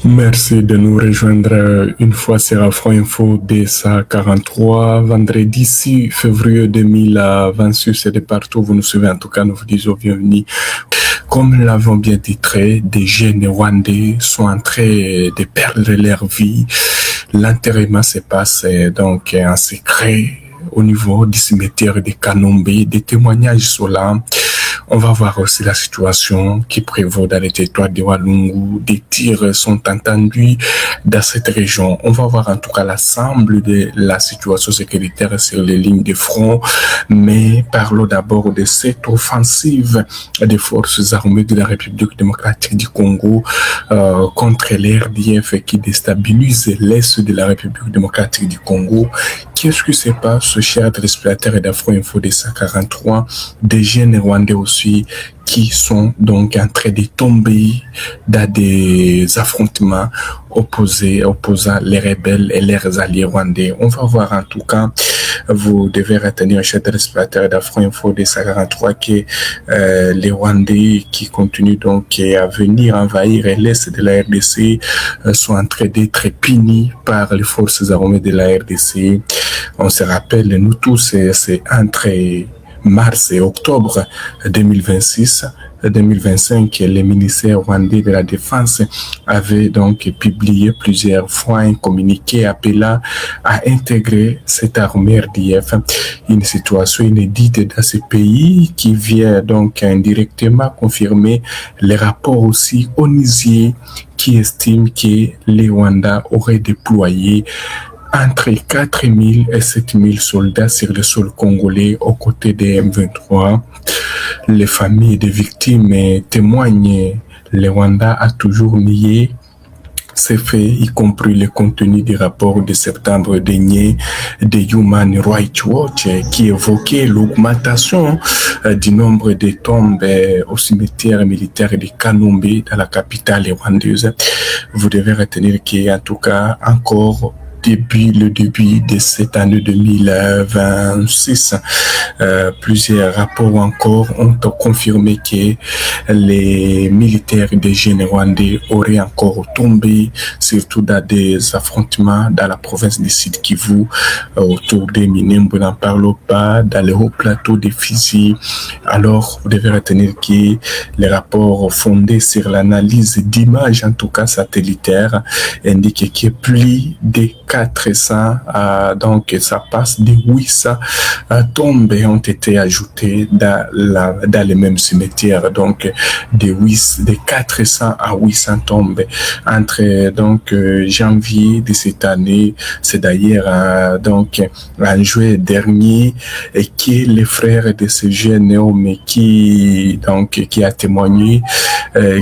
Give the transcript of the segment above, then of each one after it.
Merci de nous rejoindre une fois sur Afro Info DSA 43, vendredi 6 février 2026 et de partout vous nous suivez. En tout cas, nous vous disons bienvenue. Comme nous l'avons bien titré, des jeunes Rwandais sont en train de perdre leur vie. L'enterrement se passe donc en secret au niveau du cimetière de Kanombe. Des témoignages sont là. On va voir aussi la situation qui prévaut dans les territoires de Walungu. Des tirs sont entendus dans cette région. On va voir en tout cas l'ensemble de la situation sécuritaire sur les lignes de front. Mais parlons d'abord de cette offensive des forces armées de la République démocratique du Congo contre les RDF qui déstabilise l'Est de la République démocratique du Congo. Qu'est-ce qui se passe, chers téléspectateurs d'Afro Info DSA 43, des jeunes Rwandais aussi qui sont donc en train de tomber dans des affrontements opposant les rebelles et leurs alliés rwandais. On va voir en tout cas, vous devez retenir, chers téléspectateurs d'Afro Info DSA 43, que les Rwandais qui continuent donc à venir envahir l'Est de la RDC sont en train d'être punis par les forces armées de la RDC. On se rappelle, nous tous, c'est entre mars et octobre 2025, les ministères rwandais de la Défense avaient donc publié plusieurs fois un communiqué appelant à intégrer cette armée RDF. Une situation inédite dans ce pays qui vient donc indirectement confirmer les rapports aussi onusiers qui estiment que les Rwandais auraient déployé entre 4 000 et 7 000 soldats sur le sol congolais aux côtés des M23. Les familles des victimes témoignent. Le Rwanda a toujours nié ces faits, y compris le contenu du rapport de septembre dernier de Human Rights Watch qui évoquait l'augmentation du nombre de tombes au cimetière militaire de Kanombe dans la capitale rwandaise. Vous devez retenir qu'en tout cas encore depuis le début de cette année 2026, plusieurs rapports encore ont confirmé que les militaires des jeunes rwandais auraient encore tombé, surtout dans des affrontements dans la province du Sud Kivu, autour des Minembwe, n'en parlons pas, dans le haut plateau des Fizi. Alors, vous devez retenir que les rapports fondés sur l'analyse d'images, en tout cas satellitaires, indiquent que plus de 400, donc ça passe de 800 tombes ont été ajoutées dans les mêmes cimetières, donc de 400 à 800 tombes entre donc janvier de cette année. C'est d'ailleurs donc en juillet dernier et que les frères de ce jeune homme qui a témoigné,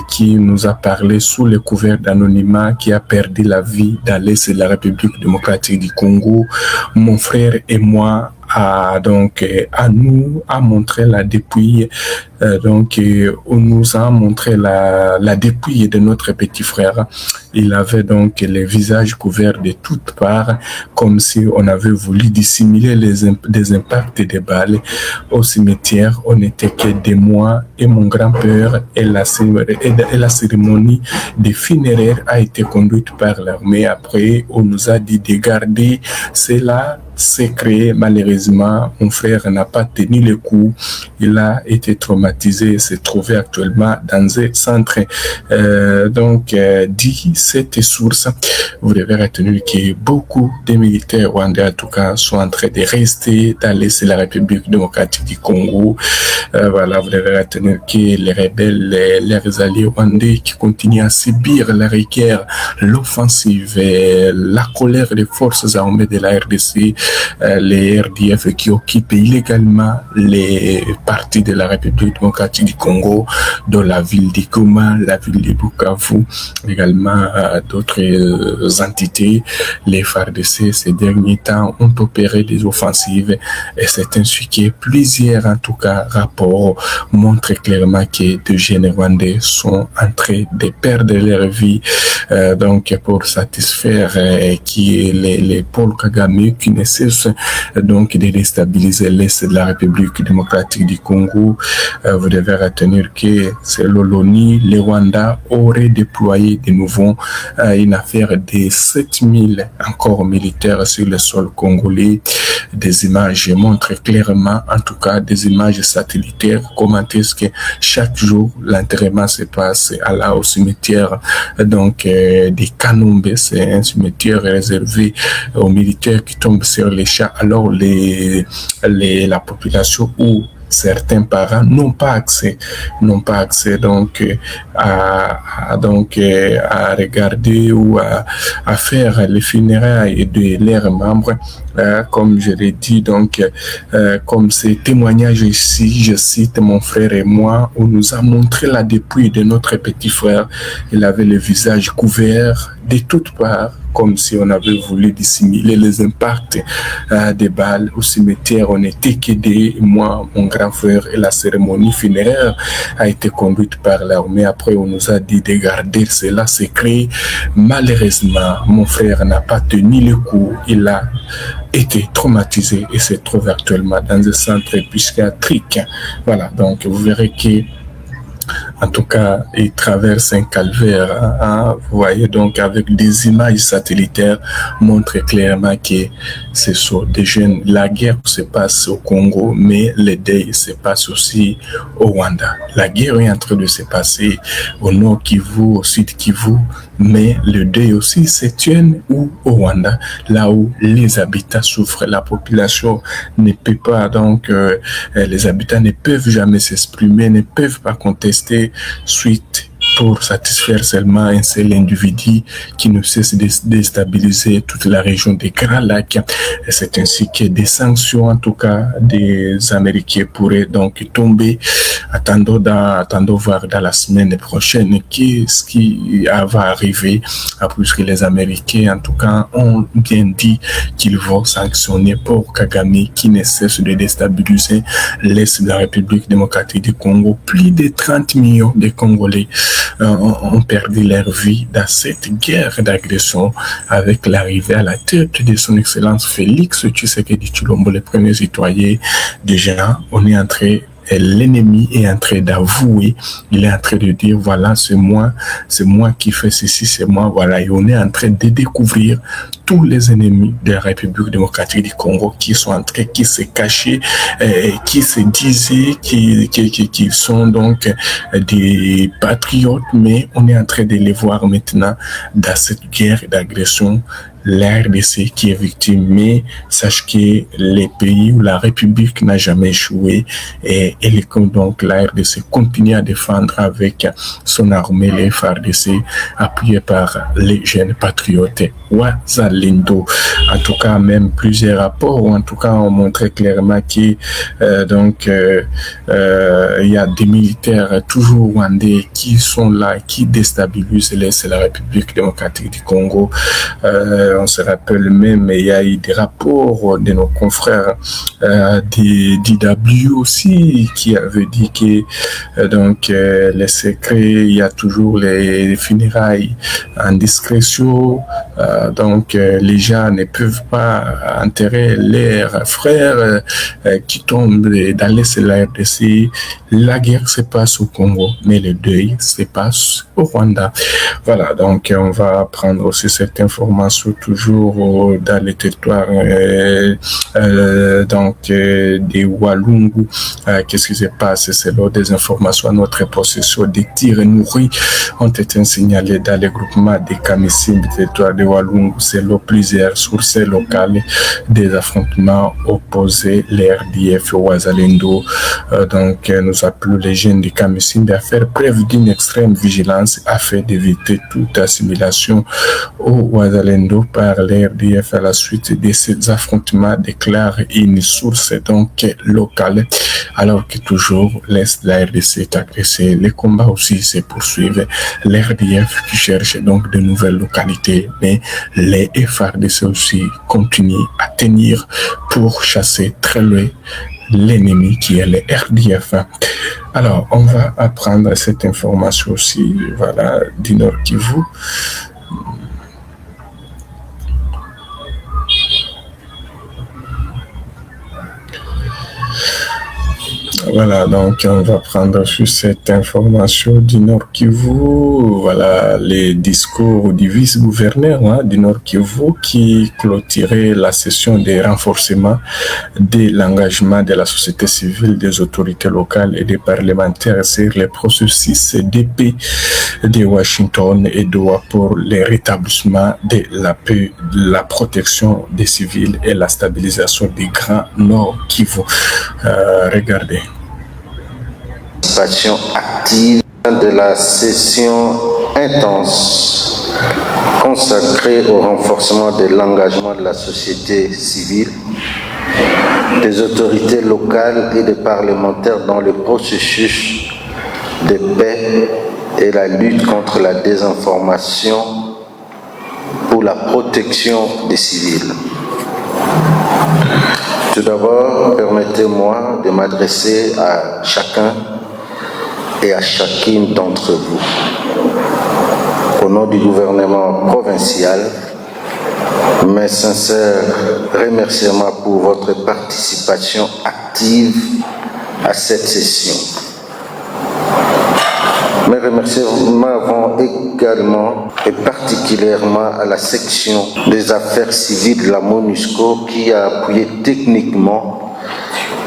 qui nous a parlé sous le couvert d'anonymat, qui a perdu la vie dans l'Est de la République démocratique du Congo. Mon frère et moi a montré la dépouille, on nous a montré la dépouille de notre petit frère. Il avait donc le visage couvert de toutes parts, comme si on avait voulu dissimuler des impacts des balles. Au cimetière, on n'était que des mois et mon grand-père et la cérémonie des funéraires a été conduite par l'armée. Après, on nous a dit de garder cela secret. Malheureusement, mon frère n'a pas tenu le coup. Il a été traumatisé et se trouvait actuellement dans un centre. Dit cette source, vous devez retenir que beaucoup de militaires rwandais, en tout cas, sont en train de rester dans l'Est de la République démocratique du Congo. Vous devez retenir que les rebelles, leurs alliés rwandais qui continuent à subir la guerre, l'offensive, la colère des forces armées de la RDC, les RDF qui occupent illégalement les parties de la République démocratique du Congo, dont la ville de Goma, la ville de Bukavu, également d'autres entités. Les FARDC ces derniers temps ont opéré des offensives et c'est ainsi que plusieurs, en tout cas, rapports montrent clairement que de jeunes Rwandais sont en train de perdre leur vie donc pour satisfaire qui est les Paul Kagame qui ne cesse donc de déstabiliser l'Est de la République démocratique du Congo. Vous devez retenir que selon l'ONU, le Rwanda aurait déployé de nouveau une affaire de 7000 encore militaires sur le sol congolais. Des images montrent clairement, en tout cas des images satellitaires, comment est-ce que chaque jour l'enterrement se passe au cimetière donc des Kanombe. C'est un cimetière réservé aux militaires qui tombent sur les champs, alors la population ou certains parents n'ont pas accès donc à regarder ou à faire les funérailles de leurs membres. Comme je l'ai dit, donc comme ces témoignages ici, je cite mon frère et moi, on nous a montré la dépouille de notre petit frère. Il avait le visage couvert de toutes parts, comme si on avait voulu dissimuler les impacts des balles au cimetière. On était qu'aidés, moi, mon grand frère, et la cérémonie funéraire a été conduite par l'armée. Après, on nous a dit de garder cela secret. Malheureusement, mon frère n'a pas tenu le coup. Il a été traumatisé et se trouve actuellement dans un centre psychiatrique. Voilà, donc vous verrez que en tout cas, il traverse un calvaire. Vous voyez, donc avec des images satellitaires montrent clairement que ce sont des jeunes. La guerre se passe au Congo, mais le deuil se passe aussi au Rwanda. La guerre est en train de se passer au nord Kivu, au sud Kivu, mais le deuil aussi se tient au Rwanda, là où les habitants souffrent. La population ne peut pas, donc les habitants ne peuvent jamais s'exprimer, ne peuvent pas contester suite pour satisfaire seulement un seul individu qui ne cesse de déstabiliser toute la région des Grands Lacs. C'est ainsi que des sanctions, en tout cas des Américains, pourraient donc tomber. Attendons voir dans la semaine prochaine ce qui va arriver, puisque les Américains, en tout cas, ont bien dit qu'ils vont sanctionner pour Kagame qui ne cesse de déstabiliser l'Est de la République démocratique du Congo. Plus de 30 millions de Congolais ont perdu leur vie dans cette guerre d'agression avec l'arrivée à la tête de son Excellence Félix Tshisekedi Tshilombo, le premier citoyen. Déjà, on est entré l'ennemi est en train d'avouer, il est en train de dire voilà, c'est moi qui fais ceci, c'est moi, voilà, et on est en train de découvrir tous les ennemis de la République démocratique du Congo qui sont en train, qui se cachaient, qui se disaient, qui sont donc des patriotes, mais on est en train de les voir maintenant dans cette guerre d'agression. La RDC qui est victime, mais sache que les pays où la République n'a jamais échoué et donc la RDC continue à défendre avec son armée, les FARDC, appuyés par les jeunes patriotes Wazalendo. En tout cas, même plusieurs rapports, en tout cas, ont montré clairement que il y a des militaires toujours rwandais qui sont là, qui déstabilisent l'Est de la République démocratique du Congo. On se rappelle même, il y a eu des rapports de nos confrères d'IW aussi qui avaient dit que les secrets, il y a toujours les funérailles en discrétion, les gens ne peuvent pas enterrer leurs frères qui tombent dans l'Est de la RDC. La guerre se passe au Congo, mais le deuil se passe au Rwanda. Voilà, donc on va prendre aussi cette information toujours dans le territoire des Walungu. Qu'est-ce qui se passe? C'est lors des informations à notre possession. Des tirs nourris ont été signalés dans le groupement des Kamisimbi, territoire de Walungu, selon plusieurs sources locales, des affrontements opposés, les RDF Wazalendo. Nous appelons les jeunes du Kamisimbi à faire preuve d'une extrême vigilance afin d'éviter toute assimilation au Wazalendo par les RDF à la suite de ces affrontements, déclare une source locale, alors que toujours l'Est de la RDC est agressé. Les combats aussi se poursuivent. Les RDF qui cherchent donc de nouvelles localités, mais les FARDC aussi continuent à tenir pour chasser très loin l'ennemi qui est le RDF. Alors, on va apprendre cette information aussi, voilà, du Nord Kivu. Voilà, donc on va prendre sur cette information du Nord Kivu, voilà les discours du vice-gouverneur du Nord Kivu qui clôturait la session des renforcements de l'engagement de la société civile, des autorités locales et des parlementaires sur les processus de paix de Washington et d'Ottawa pour le rétablissement de la paix, la protection des civils et la stabilisation du Grand Nord Kivu. Regardez. Participation active de la session intense consacrée au renforcement de l'engagement de la société civile, des autorités locales et des parlementaires dans le processus de paix et la lutte contre la désinformation pour la protection des civils. Tout d'abord, permettez-moi de m'adresser à chacun et à chacune d'entre vous. Au nom du gouvernement provincial, mes sincères remerciements pour votre participation active à cette session. Mes remerciements vont également et particulièrement à la section des affaires civiles de la MONUSCO qui a appuyé techniquement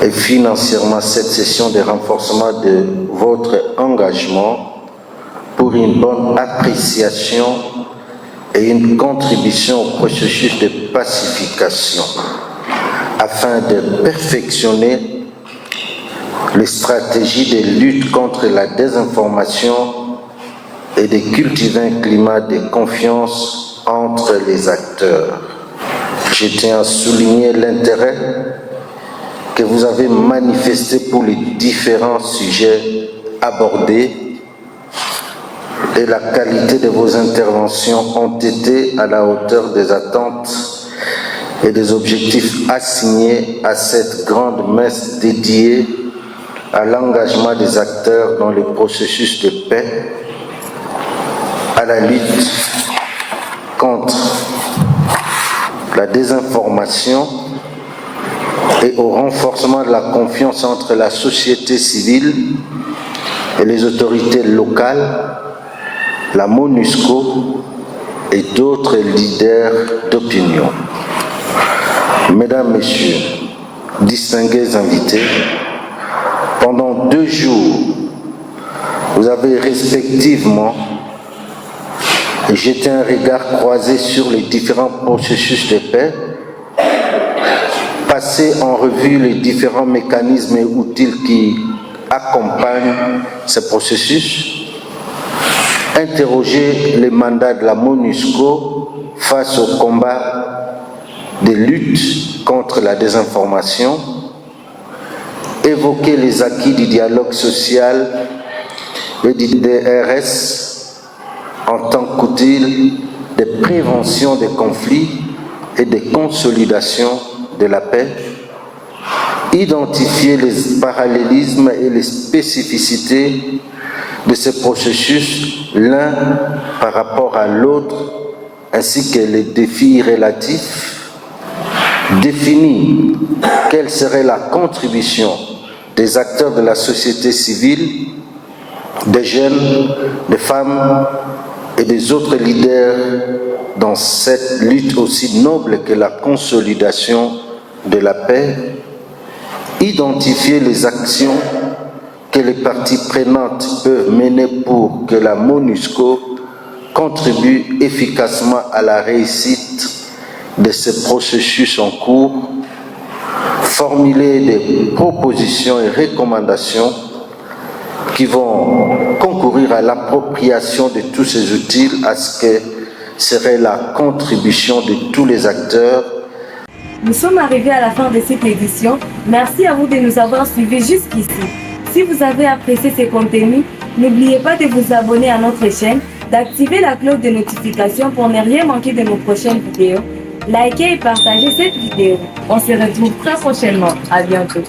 et financièrement cette session de renforcement de votre engagement pour une bonne appréciation et une contribution au processus de pacification afin de perfectionner les stratégies de lutte contre la désinformation et de cultiver un climat de confiance entre les acteurs. Je tiens à souligner l'intérêt que vous avez manifesté pour les différents sujets abordés et la qualité de vos interventions ont été à la hauteur des attentes et des objectifs assignés à cette grande messe dédiée à l'engagement des acteurs dans le processus de paix, à la lutte contre la désinformation et au renforcement de la confiance entre la société civile et les autorités locales, la MONUSCO et d'autres leaders d'opinion. Mesdames, Messieurs, distingués invités, pendant 2 jours, vous avez respectivement jeté un regard croisé sur les différents processus de paix, passé en revue les différents mécanismes et outils qui accompagnent ce processus, interrogé les mandats de la MONUSCO face au combat de lutte contre la désinformation, évoquer les acquis du dialogue social et du DRS en tant qu'outil de prévention des conflits et de consolidation de la paix, identifier les parallélismes et les spécificités de ce processus l'un par rapport à l'autre, ainsi que les défis relatifs, définir quelle serait la contribution des acteurs de la société civile, des jeunes, des femmes et des autres leaders dans cette lutte aussi noble que la consolidation de la paix, identifier les actions que les parties prenantes peuvent mener pour que la MONUSCO contribue efficacement à la réussite de ce processus en cours, formuler des propositions et recommandations qui vont concourir à l'appropriation de tous ces outils, à ce que serait la contribution de tous les acteurs. Nous sommes arrivés à la fin de cette édition. Merci à vous de nous avoir suivis jusqu'ici. Si vous avez apprécié ces contenus, n'oubliez pas de vous abonner à notre chaîne, d'activer la cloche de notification pour ne rien manquer de nos prochaines vidéos. Likez et partagez cette vidéo. On se retrouve très prochainement. À bientôt.